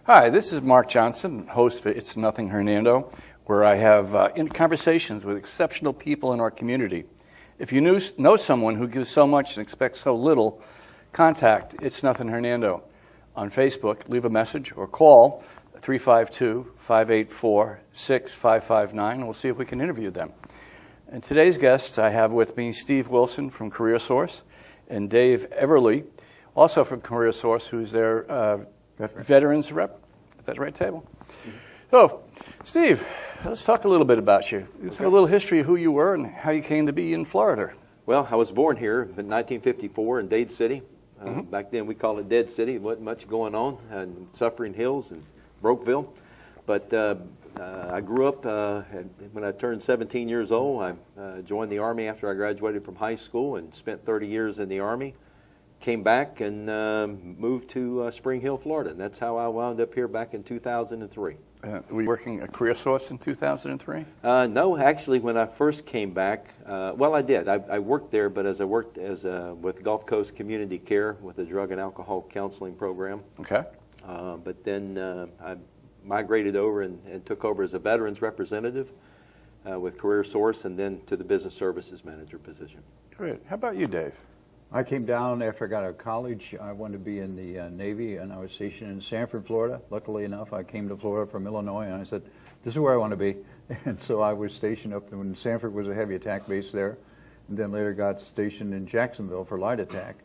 Hi, this is Mark Johnson, host of It's Nothing Hernando, where I have conversations with exceptional people in our community. If you know someone who gives so much and expects so little, contact It's Nothing Hernando on Facebook, leave a message, or call 352-584-6559, and we'll see if we can interview them. And today's guests, I have with me Steve Wilson from CareerSource and Dave Everly, also from CareerSource, who's their veterans rep. Is that the right table? Mm-hmm. So, Steve, let's talk a little bit about you. Let's have a little history of who you were and how you came to be in Florida. Well, I was born here in 1954 in Dade City. Back then we called it Dead City. There wasn't much going on in Suffering Hills and Brokeville. But I grew up, when I turned 17 years old, I joined the Army after I graduated from high school and spent 30 years in the Army. Came back and moved to Spring Hill, Florida. And that's how I wound up here back in 2003. Were you working at CareerSource in 2003? No, actually, when I first came back, well, I did. I worked there, but as I worked with Gulf Coast Community Care with the drug and alcohol counseling program. Okay. But then I migrated over and took over as a veterans representative with CareerSource, and then to the business services manager position. Great. How about you, Dave? I came down after I got out of college. I wanted to be in the Navy, and I was stationed in Sanford, Florida. Luckily enough, I came to Florida from Illinois, and I said, this is where I want to be. And so I was stationed up when Sanford was a heavy attack base there, and then later got stationed in Jacksonville for light attack,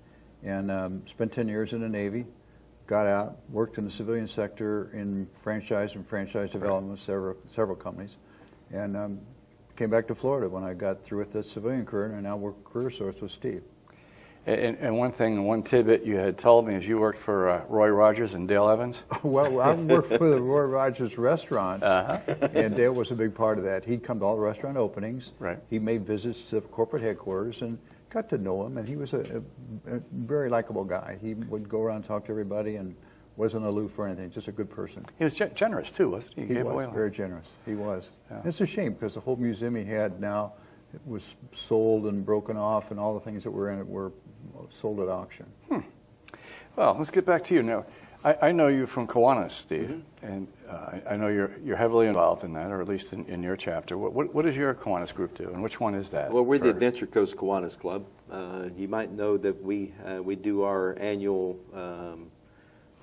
and spent 10 years in the Navy. Got out, worked in the civilian sector in franchise and franchise development with several companies, and came back to Florida when I got through with the civilian career, and I now work at CareerSource with Steve. And one tidbit you had told me is you worked for Roy Rogers and Dale Evans? Well, I worked for the Roy Rogers restaurants, and Dale was a big part of that. He'd come to all the restaurant openings. Right. He made visits to corporate headquarters and got to know him, and he was a very likable guy. He would go around and talk to everybody and wasn't aloof for anything, just a good person. He was generous, too, wasn't he? He was very generous. He was. Yeah. It's a shame because the whole museum he had now was sold and broken off, and all the things that were in it were sold at auction. Well, let's get back to you now. I know you from Kiwanis, Steve, and I know you're heavily involved in that, or at least in your chapter. What does your Kiwanis group do, and which one is that? Well, we're the Adventure Coast Kiwanis Club. You might know that we do our annual,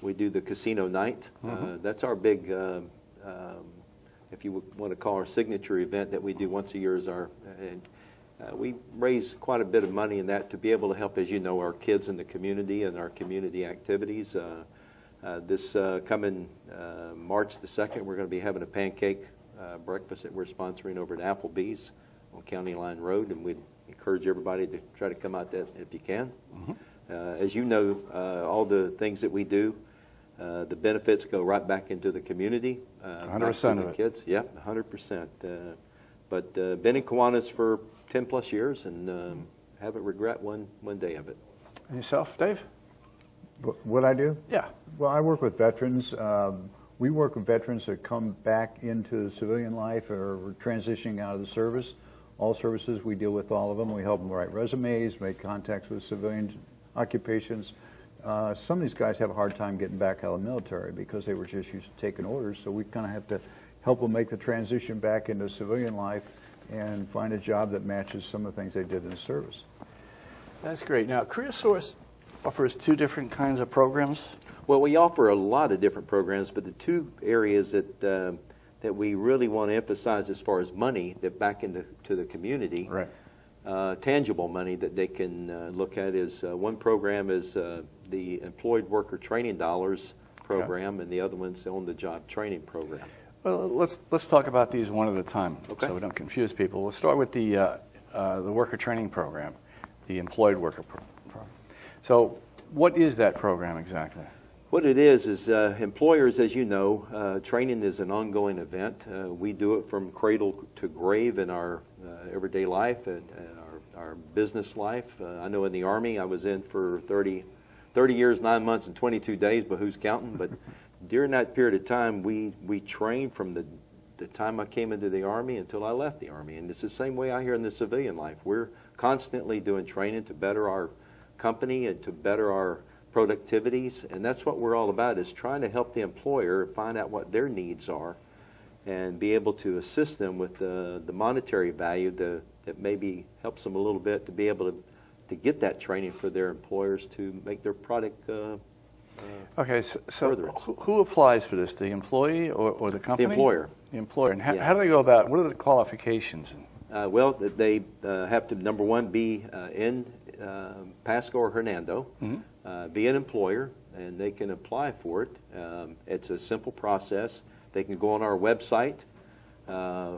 we do the casino night. That's our big, if you want to call our signature event that we do once a year. Is our we raise quite a bit of money in that to be able to help, as you know, our kids in the community and our community activities. This coming March the 2nd, we're going to be having a pancake breakfast that we're sponsoring over at Applebee's on County Line Road, and we'd encourage everybody to try to come out there if you can. As you know, all the things that we do, the benefits go right back into the community. 100% of it. Kids, yeah, 100%. But been in Kiwanis for 10 plus years and haven't regret one day of it. And yourself, Dave? What I do? Yeah. Well, I work with veterans. We work with veterans that come back into civilian life or transitioning out of the service. All services, we deal with all of them. We help them write resumes, make contacts with civilian occupations. Some of these guys have a hard time getting back out of the military because they were just used to taking orders, so we kind of have to help them make the transition back into civilian life and find a job that matches some of the things they did in the service. That's great. Now, CareerSource offers two different kinds of programs. Well, we offer a lot of different programs, but the two areas that we really want to emphasize as far as money that back into the community, right. Tangible money that they can look at is one program is the Employed Worker Training Dollars program, and the other one's the On-the-Job Training program. Well, let's talk about these one at a time, so we don't confuse people. We'll start with the worker training program, the employed worker program. So, what is that program exactly? What it is employers, as you know, training is an ongoing event. We do it from cradle to grave in our everyday life and our business life. I know in the Army I was in for 30 years, 9 months, and 22 days, but who's counting? But during that period of time, we trained from the time I came into the Army until I left the Army. And it's the same way out here in the civilian life. We're constantly doing training to better our company and to better our productivities, and that's what we're all about, is trying to help the employer find out what their needs are and be able to assist them with the monetary value that maybe helps them a little bit to be able to get that training for their employers to make their product Okay, so furtherance. who applies for this, the employee or the company? The employer. The employer. And how, Yeah. how do they go about it? What are the qualifications? Well, they have to, number one, be in Pasco or Hernando, be an employer, and they can apply for it. It's a simple process. They can go on our website,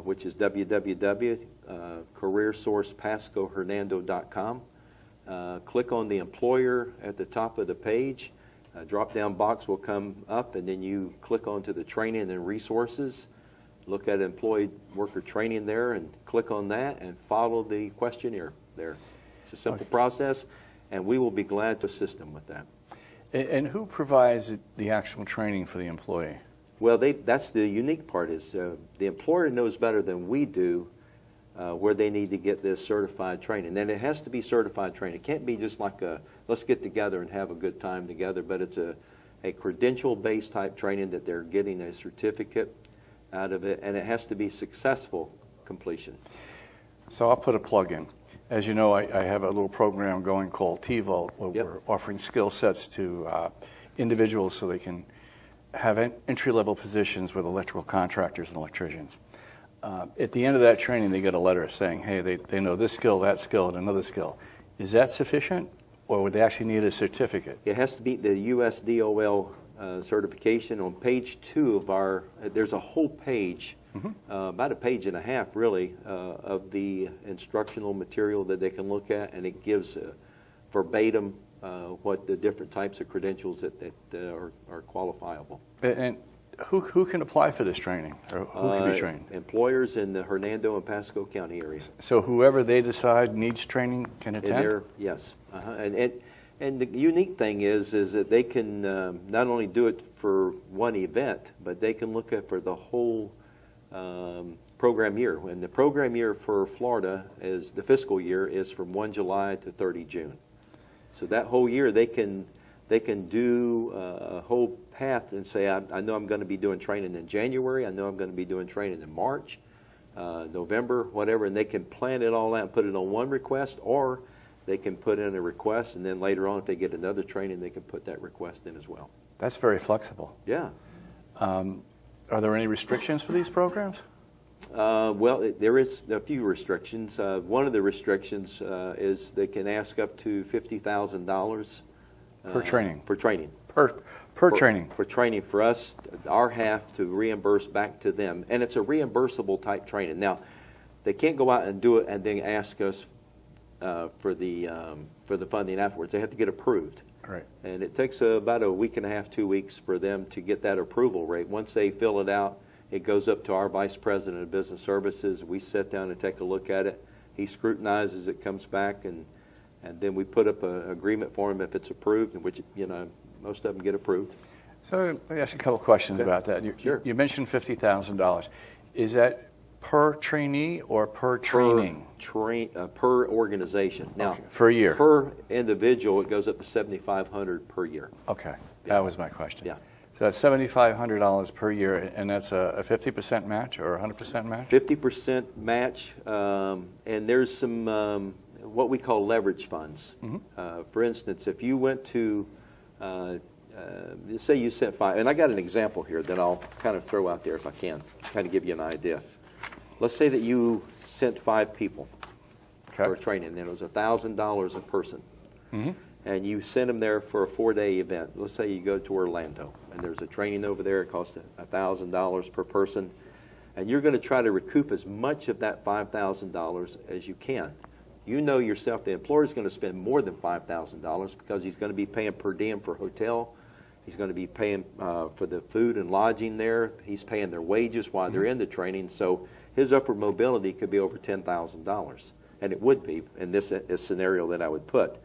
which is www.careersourcepascohernando.com. Click on the employer at the top of the page. A drop-down box will come up, and then you click onto the training and resources. Look at employee worker training there and click on that and follow the questionnaire there. It's a simple process, and we will be glad to assist them with that. And who provides the actual training for the employee? Well, that's the unique part, is the employer knows better than we do where they need to get this certified training. And it has to be certified training. It can't be just like let's get together and have a good time together, but it's a credential-based type training that they're getting a certificate out of it, and it has to be successful completion. So I'll put a plug in. As you know, I have a little program going called T-Vault, where Yep. we're offering skill sets to individuals so they can have entry-level positions with electrical contractors and electricians. At the end of that training, they get a letter saying, hey, they know this skill, that skill, and another skill. Is that sufficient, or would they actually need a certificate? It has to be the USDOL certification. On page 2 of our, there's a whole page, about a page and a half really, of the instructional material that they can look at, and it gives verbatim what the different types of credentials that are qualifiable. And who can apply for this training, or who can be trained? Employers in the Hernando and Pasco County area. So whoever they decide needs training can attend? Yes. And the unique thing is that they can not only do it for one event, but they can look at for the whole program year. And the program year for Florida is, the fiscal year is from 1 July to 30 June. So that whole year they can do a whole path and say, I know I'm going to be doing training in January, I know I'm going to be doing training in March, November, whatever, and they can plan it all out and put it on one request, or they can put in a request, and then later on if they get another training, they can put that request in as well. That's very flexible. Yeah. Are there any restrictions for these programs? Well, there is a few restrictions. One of the restrictions is they can ask up to $50,000 Per training? Per training. Per training? For training for us, our half to reimburse back to them. And it's a reimbursable type training. Now, they can't go out and do it and then ask us for the funding afterwards. They have to get approved. Right. And it takes about a week and a half, 2 weeks for them to get that approval rate. Once they fill it out, it goes up to our Vice President of Business Services. We sit down and take a look at it. He scrutinizes it, comes back, and then we put up an agreement for him if it's approved, which, most of them get approved. So let me ask you a couple of questions about that. Sure. You mentioned $50,000. Is that per trainee or per training? Per organization. Now, Okay, for a year? Per individual, it goes up to $7,500 per year. Okay, that was my question. Yeah. So that's $7,500 per year, and that's a 50% match or 100% match? 50% match, and there's some what we call leverage funds. For instance, if you went to, say you sent 5, and I got an example here that I'll kind of throw out there if I can, kind of give you an idea. Let's say that you sent 5 people for training, and it was $1,000 a person. And you send them there for a 4-day event. Let's say you go to Orlando, and there's a training over there. It costs $1,000 per person. And you're going to try to recoup as much of that $5,000 as you can. You know yourself the employer is going to spend more than $5,000 because he's going to be paying per diem for hotel. He's going to be paying for the food and lodging there. He's paying their wages while they're in the training. So his upward mobility could be over $10,000. And it would be in this scenario that I would put.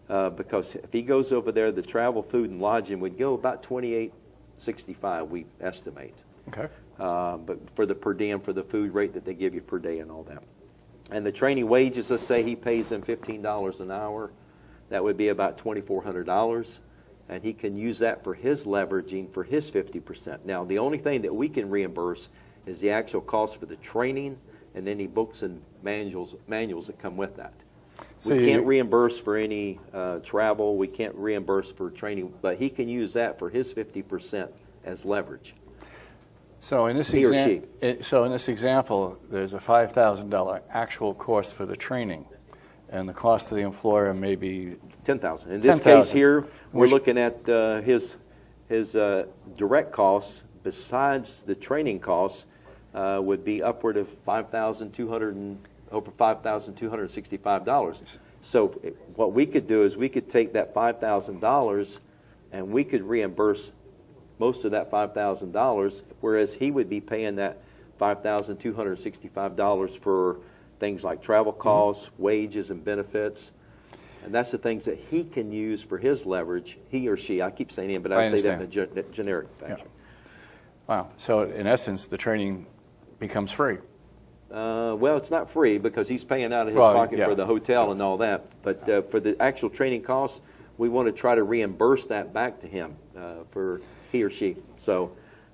Because if he goes over there, the travel, food, and lodging would go about $28.65, we estimate. Okay. But for the per diem, for the food rate that they give you per day and all that. And the training wages, let's say he pays them $15 an hour. That would be about $2,400. and he can use that for his leveraging for his 50%. Now, the only thing that we can reimburse is the actual cost for the training and any books and manuals that come with that. So We can't reimburse for any travel. We can't reimburse for training, but he can use that for his 50% as leverage. So in this He or example, there's a $5,000 actual cost for the training, and the cost to the employer may be $10,000. In this $10,000. case here, we're Which- looking at his direct costs besides the training costs would be upward of over $5,265. So what we could do is we could take that $5,000 and we could reimburse most of that $5,000, whereas he would be paying that $5,265 for things like travel costs, wages, and benefits. And that's the things that he can use for his leverage, he or she. I keep saying him, but I say that in a generic fashion. Wow. So in essence, the training becomes free. Well, it's not free because he's paying out of his Well, pocket yeah. for the hotel and all that. But for the actual training costs, we want to try to reimburse that back to him for he or she. So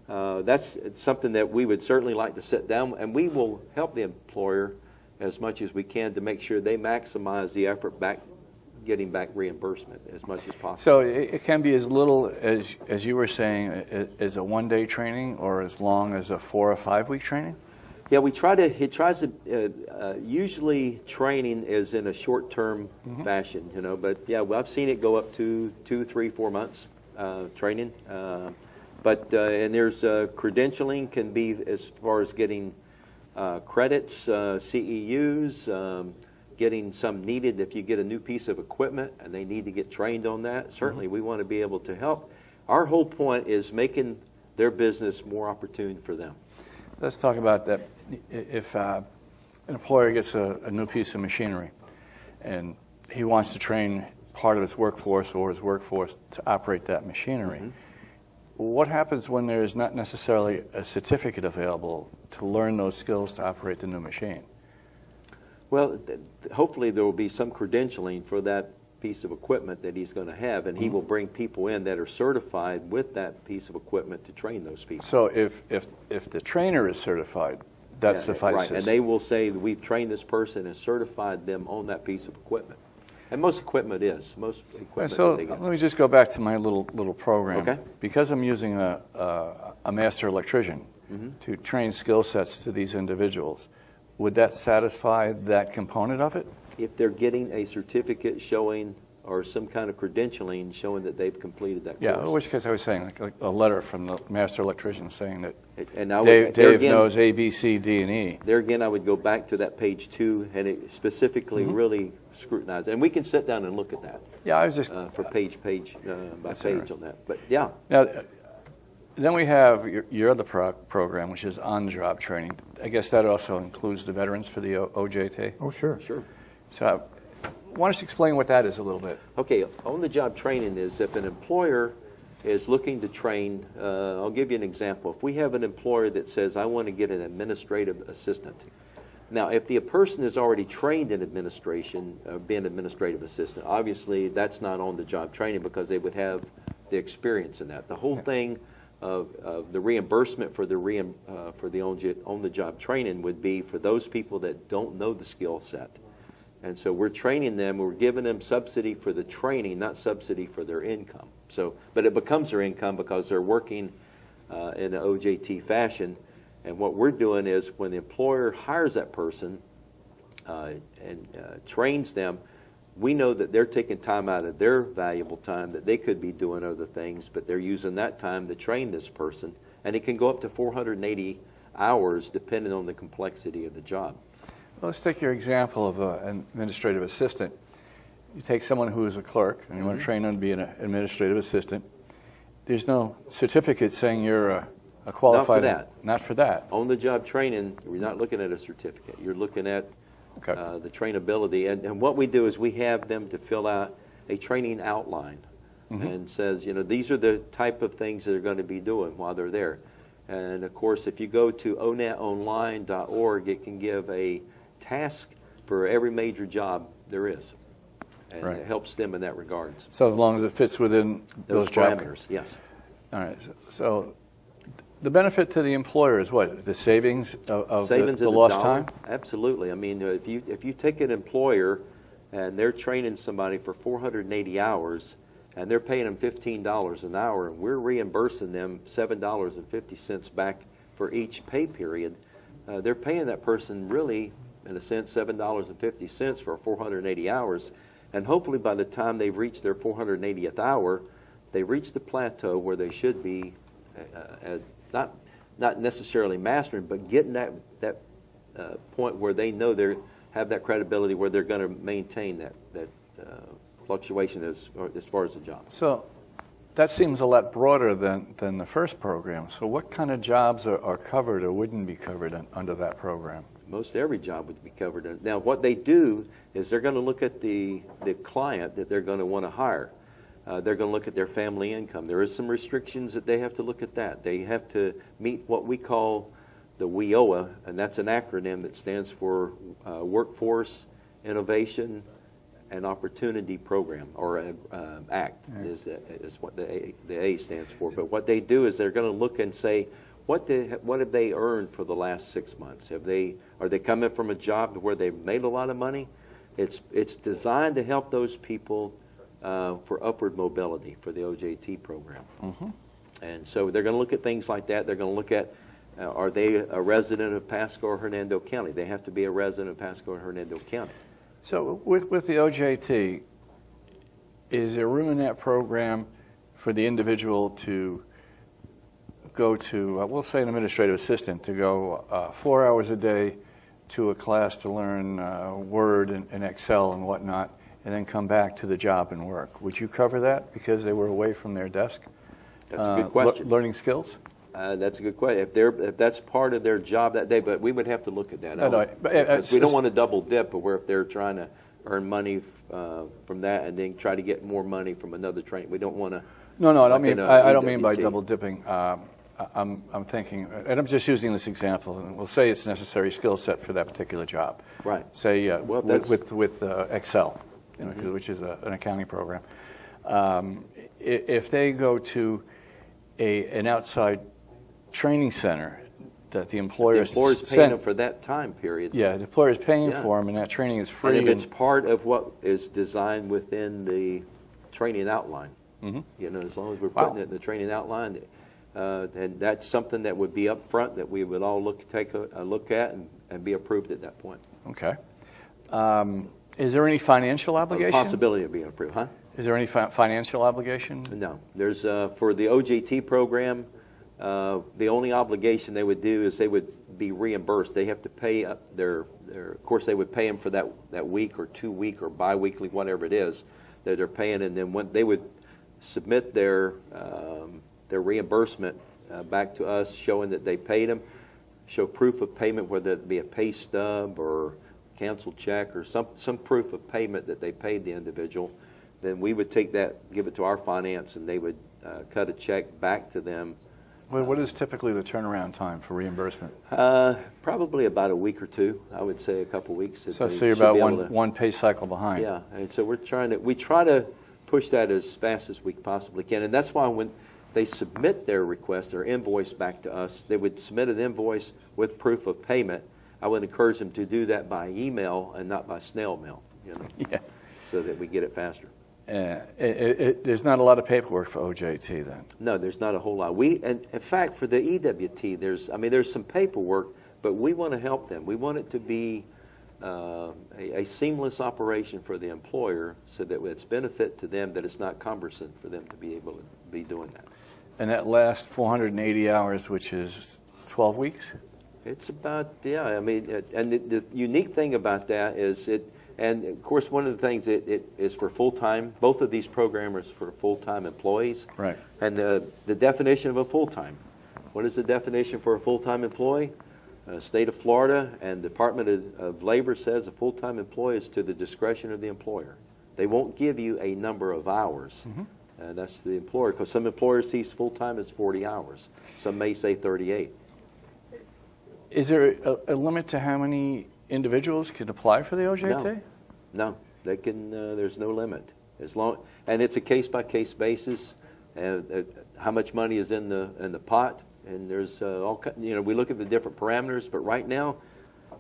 that's something that we would certainly like to sit down, and we will help the employer as much as we can to make sure they maximize the effort back, getting back reimbursement as much as possible. So it can be as little as you were saying, as a one-day training, or as long as a 4 or 5 week training? Yeah, he tries to, usually training is in a short-term fashion, but yeah, well, I've seen it go up to 2, 3, 4 months training. And there's credentialing can be as far as getting credits, CEUs, getting some needed if you get a new piece of equipment and they need to get trained on that. Certainly we want to be able to help. Our whole point is making their business more opportune for them. Let's talk about that. If an employer gets a new piece of machinery and he wants to train part of his workforce or his workforce to operate that machinery, what happens when there's not necessarily a certificate available to learn those skills to operate the new machine? Well, hopefully there will be some credentialing for that piece of equipment that he's going to have, and he will bring people in that are certified with that piece of equipment to train those people. So if the trainer is certified, that suffices. Right, and they will say that we've trained this person and certified them on that piece of equipment. And most equipment is. Most equipment So that they get. let me just go back to my little program. Okay. Because I'm using a master electrician to train skill sets to these individuals, would that satisfy that component of it? If they're getting a certificate showing or some kind of credentialing showing that they've completed that Yeah, course. in which case I was saying like a letter from the master electrician saying that And I would, there Dave again, knows A, B, C, D, and E. There again, I would go back to that page 2 and it specifically really scrutinize. And we can sit down and look at that Yeah, I was just for page by That's page interesting. on that. But yeah, now. Then we have your other program, which is on-the-job training. I guess that also includes the veterans for the OJT. Oh, sure. sure. So, why don't you explain what that is a little bit? Okay, on-the-job training is if an employer is looking to train, I'll give you an example. If we have an employer that says, I want to get an administrative assistant. Now, if the person is already trained in administration, being an administrative assistant, obviously that's not on-the-job training because they would have the experience in that. The whole thing of the reimbursement for the on-the-job training would be for those people that don't know the skill set. And so we're training them, we're giving them subsidy for the training, not subsidy for their income. So, but it becomes their income because they're working in an OJT fashion. And what we're doing is when the employer hires that person and trains them, we know that they're taking time out of their valuable time that they could be doing other things, but they're using that time to train this person. And it can go up to 480 hours depending on the complexity of the job. Well, let's take your example of an administrative assistant. You take someone who is a clerk and you want to train them to be an administrative assistant. There's no certificate saying you're a qualified. Not for that. Not for that. On-the-job training, we're not looking at a certificate. You're looking at Okay. the trainability. And what we do is we have them to fill out a training outline and says, these are the type of things that they're going to be doing while they're there. And, of course, if you go to onetonline.org, it can give a task for every major job there is. and Right. it helps them in that regard. So as long as it fits within those job parameters, yes. All right. So the benefit to the employer is what? The savings of Savings the of lost dollar? time? Absolutely. I mean, if you take an employer and they're training somebody for 480 hours and they're paying them $15 an hour and we're reimbursing them $7.50 back for each pay period, they're paying that person really, in a sense, $7.50 for 480 hours. And hopefully by the time they've reached their 480th hour, they've reached the plateau where they should be not necessarily mastering, but getting that point where they know they have that credibility where they're going to maintain that fluctuation as far as the job. So that seems a lot broader than the first program. So what kind of jobs are covered or wouldn't be covered under that program? Most every job would be covered. Now, what they do is they're going to look at the client that they're going to want to hire. They're going to look at their family income. There is some restrictions that they have to look at that. They have to meet what we call the WIOA, and that's an acronym that stands for Workforce Innovation and Opportunity Program, or ACT is what the A stands for. But what they do is they're going to look and say, what have they earned for the last 6 months? Are they coming from a job where they've made a lot of money? It's designed to help those people for upward mobility for the OJT program. Mm-hmm. And so they're going to look at things like that. They're going to look at, are they a resident of Pasco or Hernando County? They have to be a resident of Pasco or Hernando County. So with the OJT, is there room in that program for the individual to go to, we'll say an administrative assistant, to go 4 hours a day to a class to learn Word and Excel and whatnot, and then come back to the job and work? Would you cover that because they were away from their desk? That's a good question. Learning skills? That's a good question. If that's part of their job that day, but we would have to look at that. We don't want to double dip, but where if they're trying to earn money from that and then try to get more money from another training, we don't want to. No, I don't mean. I don't mean by double dipping. I'm thinking, and I'm just using this example. And we'll say it's necessary skill set for that particular job. Right. Say with Excel, which is an accounting program. If they go to an outside training center that the employer is paying them for that time period. Yeah, the employer is paying for them, and that training is free. And if it's part of what is designed within the training outline, as long as we're putting it in the training outline, and that's something that would be up front that we would all take a look at and be approved at that point. Okay. Is there any financial obligation? A possibility of being approved, huh? Is there any financial obligation? No. There's for the OJT program, the only obligation they would do is they would be reimbursed. They have to pay up their of course, they would pay them for that week or 2 week or biweekly, whatever it is that they're paying, and then when they would submit their reimbursement back to us, showing that they paid them, show proof of payment, whether it be a pay stub or canceled check or some proof of payment that they paid the individual. Then we would take that, give it to our finance, and they would cut a check back to them. Well, what is typically the turnaround time for reimbursement? Probably about a week or two. I would say a couple weeks. So you're about one pay cycle behind. Yeah, and so we try to push that as fast as we possibly can, and that's why when they submit their request, their invoice back to us, they would submit an invoice with proof of payment. I would encourage them to do that by email and not by snail mail, Yeah. so that we get it faster. There's not a lot of paperwork for OJT then. No, there's not a whole lot. And in fact, for the EWT, there's some paperwork, but we want to help them. We want it to be a seamless operation for the employer, so that it's benefit to them, that it's not cumbersome for them to be able to be doing that. And that last 480 hours, which is 12 weeks? It's about, and the unique thing about that is and of course one of the things, it is for full-time. Both of these programs are for full-time employees. Right. And the definition of a full-time. What is the definition for a full-time employee? State of Florida and Department of Labor says a full-time employee is to the discretion of the employer. They won't give you a number of hours. That's the employer, because some employers see full-time as 40 hours. Some may say 38. Is there a limit to how many individuals could apply for the OJT? No. They can. There's no limit as long, and it's a case-by-case basis. And how much money is in the pot, and there's we look at the different parameters. But right now,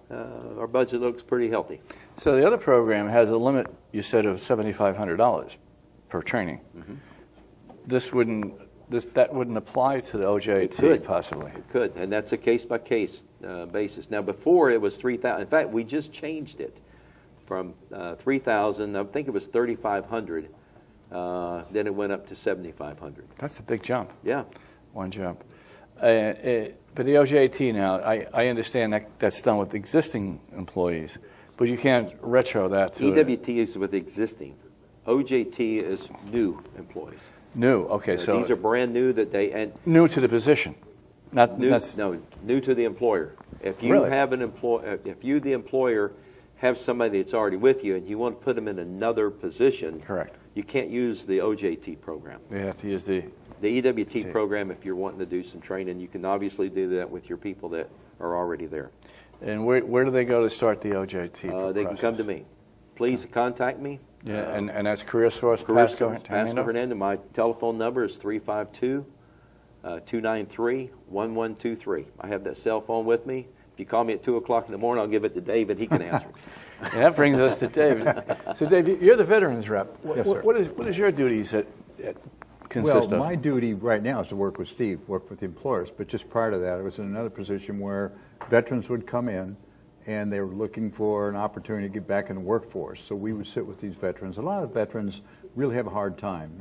our budget looks pretty healthy. So the other program has a limit, you said, of $7,500 per training. Mm-hmm. That wouldn't apply to the OJT, possibly. It could, and that's a case-by-case basis. Now, before it was $3,000. In fact, we just changed it from $3,000. I think it was $3,500. Then it went up to $7,500. That's a big jump. Yeah. One jump. But the OJT now, I understand that's done with existing employees, but you can't retro that to EWT is with existing. OJT is new employees. New. Okay, so these are brand new that new to the position, not new to the employer. If you Really? have if you the employer have somebody that's already with you and you want to put them in another position, correct. You can't use the OJT program. You have to use the EWT program. If you're wanting to do some training, you can obviously do that with your people that are already there. And where do they go to start the OJT? They can come to me. Please contact me. Yeah, and that's Career Source, Pasco Hernando. My telephone number is 352-293-1123. I have that cell phone with me. If you call me at 2 o'clock in the morning, I'll give it to Dave, and he can answer. And that brings us to David. So, Dave, you're the veterans rep. Yes, sir. What is your duties consist Well, of? my duty right now is to work with Steve, work with the employers. But just prior to that, I was in another position where veterans would come in and they were looking for an opportunity to get back in the workforce. So we would sit with these veterans. A lot of veterans really have a hard time.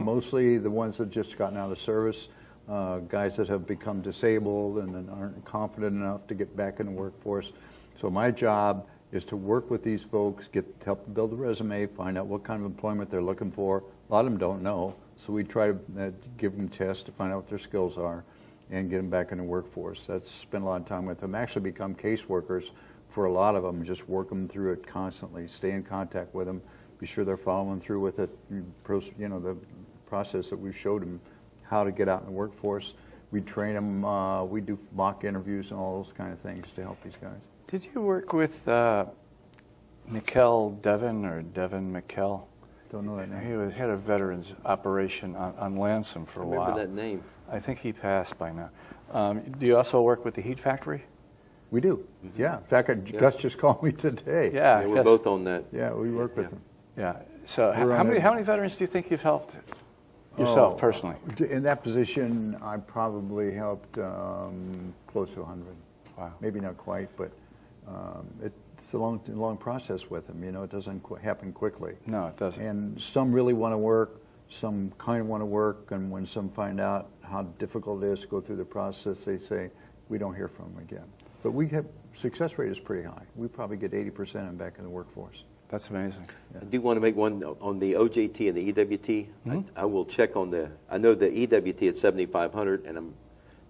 Mostly the ones that just gotten out of service, guys that have become disabled and aren't confident enough to get back in the workforce. So my job is to work with these folks, help them build a resume, find out what kind of employment they're looking for. A lot of them don't know, so we try to give them tests to find out what their skills are and get them back in the workforce. That's spent a lot of time with them. Actually become caseworkers for a lot of them, just work them through it constantly, stay in contact with them, be sure they're following through with it, the process that we showed them how to get out in the workforce. We train them, we do mock interviews and all those kind of things to help these guys. Did you work with Mikkel Devon or Devon Mikkel? Don't know that name. He had a veterans operation on Lansom for a while. Remember that name. I think he passed by now. Do you also work with the Heat Factory? We do, yeah. In fact, Gus just called me today. Yeah, we're both on that. Yeah, we work with them. Yeah. So We're how many veterans do you think you've helped yourself personally? In that position, I probably helped close to 100. Wow. Maybe not quite, but it's a long process with them. It doesn't happen quickly. No, it doesn't. And some really want to work, some kind of want to work, and when some find out how difficult it is to go through the process, they say, we don't hear from them again. But success rate is pretty high. We probably get 80% of them back in the workforce. That's amazing. I do want to make one on the OJT and the EWT. I will check on I know the EWT at 7,500, and I'm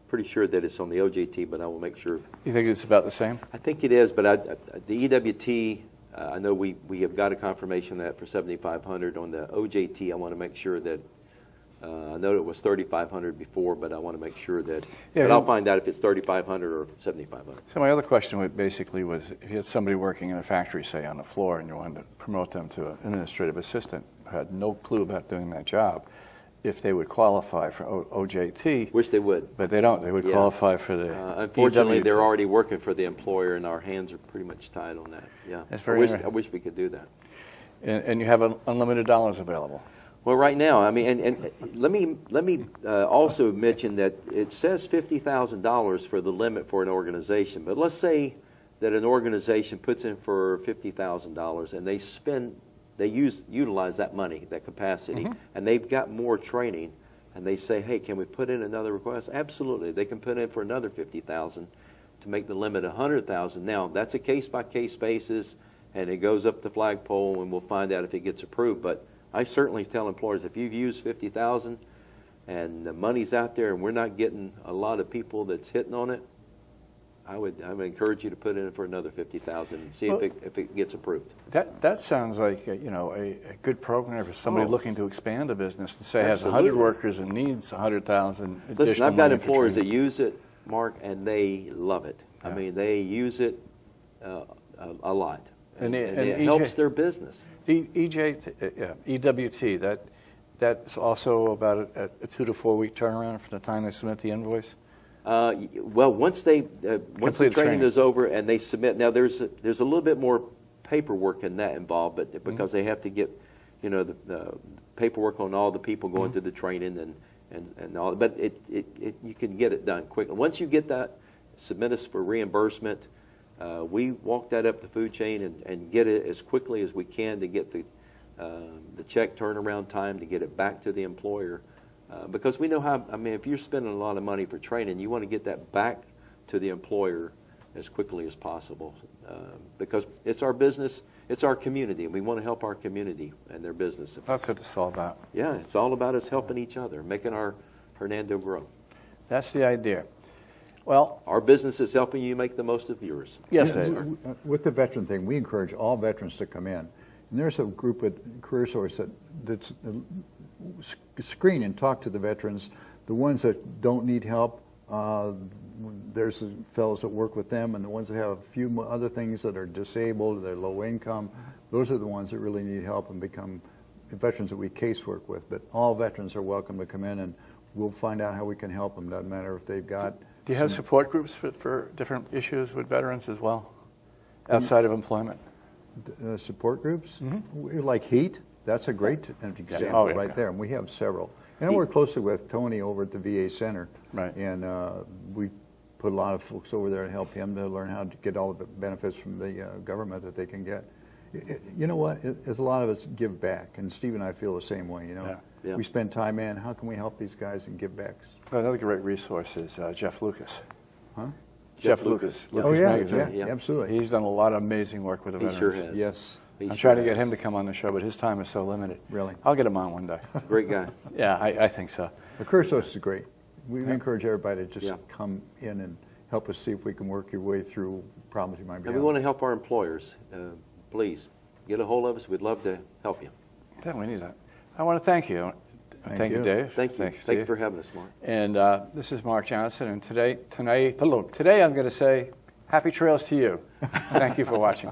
pretty sure that it's on the OJT, but I will make sure. You think it's about the same? I think it is, but the EWT, I know we have got a confirmation of that for 7,500. On the OJT, I want to make sure that, I know it was 3,500 before, but I want to make sure that, but I'll find out if it's 3,500 or 7,500. So my other question was if you had somebody working in a factory, say, on the floor, and you wanted to promote them to an administrative assistant who had no clue about doing that job, if they would qualify for OJT. Wish they would. But they don't. They would qualify for the unfortunately, EWT. they're already working for the employer, and our hands are pretty much tied on that. Yeah, That's very I wish we could do that. And you have unlimited dollars available. Well, right now, I mean, and let me also mention that it says $50,000 for the limit for an organization. But let's say that an organization puts in for $50,000 and they utilize that money, that capacity, and they've got more training, and they say, hey, can we put in another request? Absolutely. They can put in for another $50,000 to make the limit $100,000. Now, that's a case-by-case basis, and it goes up the flagpole, and we'll find out if it gets approved. But I certainly tell employers, if you've used $50,000 and the money's out there and we're not getting a lot of people that's hitting on it, I would encourage you to put in for another $50,000 and see if it gets approved. That sounds like a good program for somebody looking to expand a business and say has Absolutely. 100 workers and needs 100,000 additional. Listen, I've got money for employers that training. use it, Mark, and they love it. Yeah. I mean, they use it a lot. and And it EJ helps their business. EWT, that's also about a 2 to 4 week turnaround from the time they submit the invoice? Well, once the Complete training training. is over and they submit, now there's a little bit more paperwork in that involved, but because they have to get, the paperwork on all the people going through the training and all, but you can get it done quickly. Once you get that, submit us for reimbursement. We walk that up the food chain and get it as quickly as we can to get the check turnaround time to get it back to the employer. Because we know how, if you're spending a lot of money for training, you want to get that back to the employer as quickly as possible. Because it's our business, it's our community, and we want to help our community and their business. That's what it's all about. Yeah, it's all about us helping each other, making our Hernando grow. That's the idea. Well, Our business is helping you make the most of yours. yes, Yeah, Dave. With the veteran thing, we encourage all veterans to come in. And there's a group at CareerSource that's screen and talk to the veterans. The ones that don't need help, there's the fellows that work with them, and the ones that have a few other things that are disabled, they're low income, those are the ones that really need help and become veterans that we casework with. But all veterans are welcome to come in, and we'll find out how we can help them. Doesn't matter if they've got... Do you have support groups for different issues with veterans as well, outside of employment? support groups, like HEAT, that's a great example Oh, yeah. right there, and we have several. And I work closely with Tony over at the VA Center, Right. and we put a lot of folks over there to help him to learn how to get all the benefits from the government that they can get. You know what? As a lot of us give back, and Steve and I feel the same way. You know, Yeah. Yeah. we spend time in. How can we help these guys and give back? Another great resource is Jeff Lucas. Huh? Jeff Lucas. Yeah. Oh Lucas yeah, Magazine. yeah, Yeah. absolutely. He's done a lot of amazing work with the He veterans. sure has. Yes, He I'm sure trying to get has. him to come on the show, but his time is so limited. really. I'll get him on one day. Great guy. Yeah, I think so. The CareerSource is great. We encourage everybody to just Yeah. come in and help us see if we can work your way through problems you might be And we having. want to help our employers. Please, get a hold of us. We'd love to help you. Yeah, we need that. I want to thank you. Thank you, you. Dave. Thank you. Thanks, Thank you Steve. for having us, Mark. And this is Mark Johnson, and today I'm going to say happy trails to you. Thank you for watching.